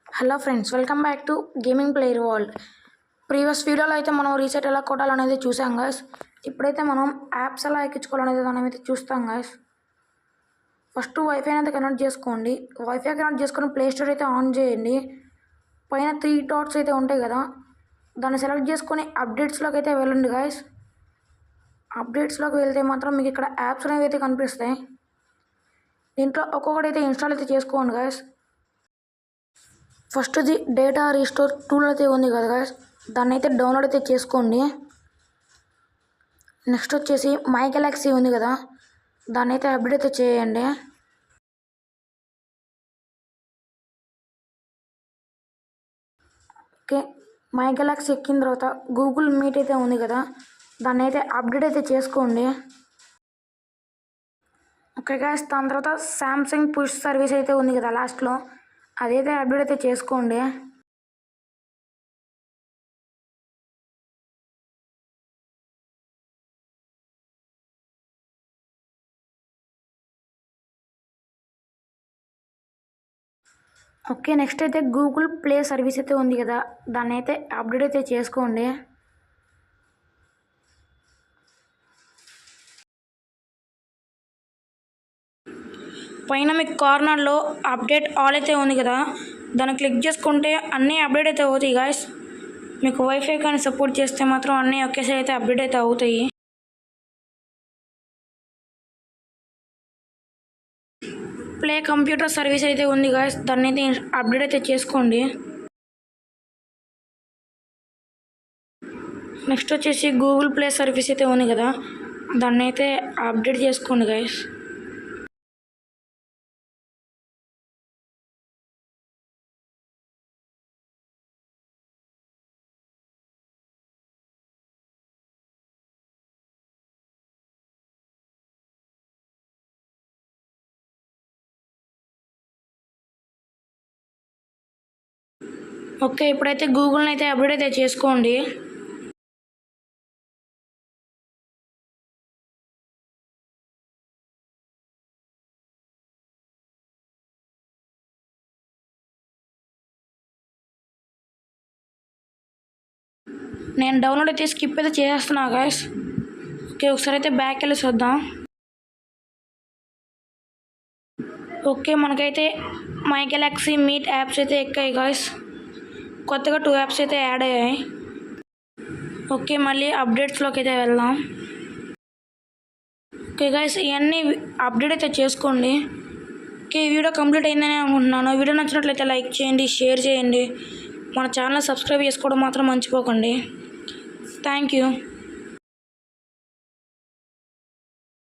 Hello friends, welcome back to gaming player world. Previous వీడియోలో అయితే మనం రీసెట్ ఎలా కొట్టాలనేది చూసాం గాయస్. ఇప్పుడైతే మనం యాప్స్ ఎలా ఎక్కించుకోవాలనేది దాని అయితే చూస్తాం గాయస్. ఫస్ట్ వైఫై అయితే కనెక్ట్ చేసుకోండి. వైఫై కనెక్ట్ చేసుకొని ప్లే స్టోర్ అయితే ఆన్ చేయండి. పైన 3 డాట్స్ అయితే ఉంటాయి కదా, దాన్ని సెలెక్ట్ చేసుకొని అప్డేట్స్లోకి అయితే వెళ్ళండి గాయస్. అప్డేట్స్లోకి వెళ్తే మాత్రం మీకు ఇక్కడ యాప్స్ అనేవి అయితే కనిపిస్తాయి. దీంట్లో ఒక్కొక్కటి అయితే ఇన్స్టాల్ అయితే చేసుకోండి గాయస్. ఫస్ట్ది డేటా రీస్టోర్ టూల్ అయితే ఉంది కదా గాయస్, దాన్ని అయితే డౌన్లోడ్ అయితే చేసుకోండి. నెక్స్ట్ వచ్చేసి మై గెలాక్సీ ఉంది కదా, దాన్ని అయితే అప్డేట్ అయితే చేయండి. ఓకే, మై గెలాక్సీ ఎక్కిన తర్వాత గూగుల్ మీట్ అయితే ఉంది కదా, దాన్ని అయితే అప్డేట్ అయితే చేసుకోండి. ఓకే గాయస్, దాని తర్వాత శాంసంగ్ పుష్ సర్వీస్ అయితే ఉంది కదా లాస్ట్లో, అదైతే అప్డేట్ అయితే చేసుకోండి. ఓకే, నెక్స్ట్ అయితే గూగుల్ ప్లే సర్వీస్ అయితే ఉంది కదా, దాన్ని అయితే అప్డేట్ అయితే చేసుకోండి. పైన మీకు కార్నర్లో అప్డేట్ ఆల్ అయితే ఉంది కదా, దాన్ని క్లిక్ చేసుకుంటే అన్నీ అప్డేట్ అయితే అవుతాయి గాయస్. మీకు వైఫై కానీ సపోర్ట్ చేస్తే మాత్రం అన్నీ ఒకేసారి అయితే అప్డేట్ అయితే అవుతాయి. ప్లే కంప్యూటర్ సర్వీస్ అయితే ఉంది గాయస్, దాన్ని అయితే అప్డేట్ అయితే చేసుకోండి. నెక్స్ట్ వచ్చేసి గూగుల్ ప్లే సర్వీస్ అయితే ఉంది కదా, దాన్ని అయితే అప్డేట్ చేసుకోండి గాయస్. ఓకే, ఇప్పుడైతే గూగుల్ని అయితే అప్డేట్ అయితే చేసుకోండి. నేను డౌన్లోడ్ అయితే స్కిప్ అయితే చేస్తున్నా గాయస్. ఓకే, ఒకసారి అయితే బ్యాక్ వెళ్ళి చూద్దాం. ఓకే, మనకైతే మై గెలాక్సీ మీట్ యాప్స్ అయితే ఎక్కాయి గాయస్. కొత్తగా 2 యాప్స్ అయితే యాడ్ అయ్యాయి. ఓకే, మళ్ళీ అప్డేట్స్లోకి అయితే వెళ్దాం. ఓకే గాయస్, ఇవన్నీ అప్డేట్ అయితే చేసుకోండి. ఓకే, ఈ వీడియో కంప్లీట్ అయిందని అనుకుంటున్నాను. వీడియో నచ్చినట్లయితే లైక్ చేయండి, షేర్ చేయండి. మన ఛానల్ సబ్స్క్రైబ్ చేసుకోవడం మాత్రం మర్చిపోకండి. Thank you.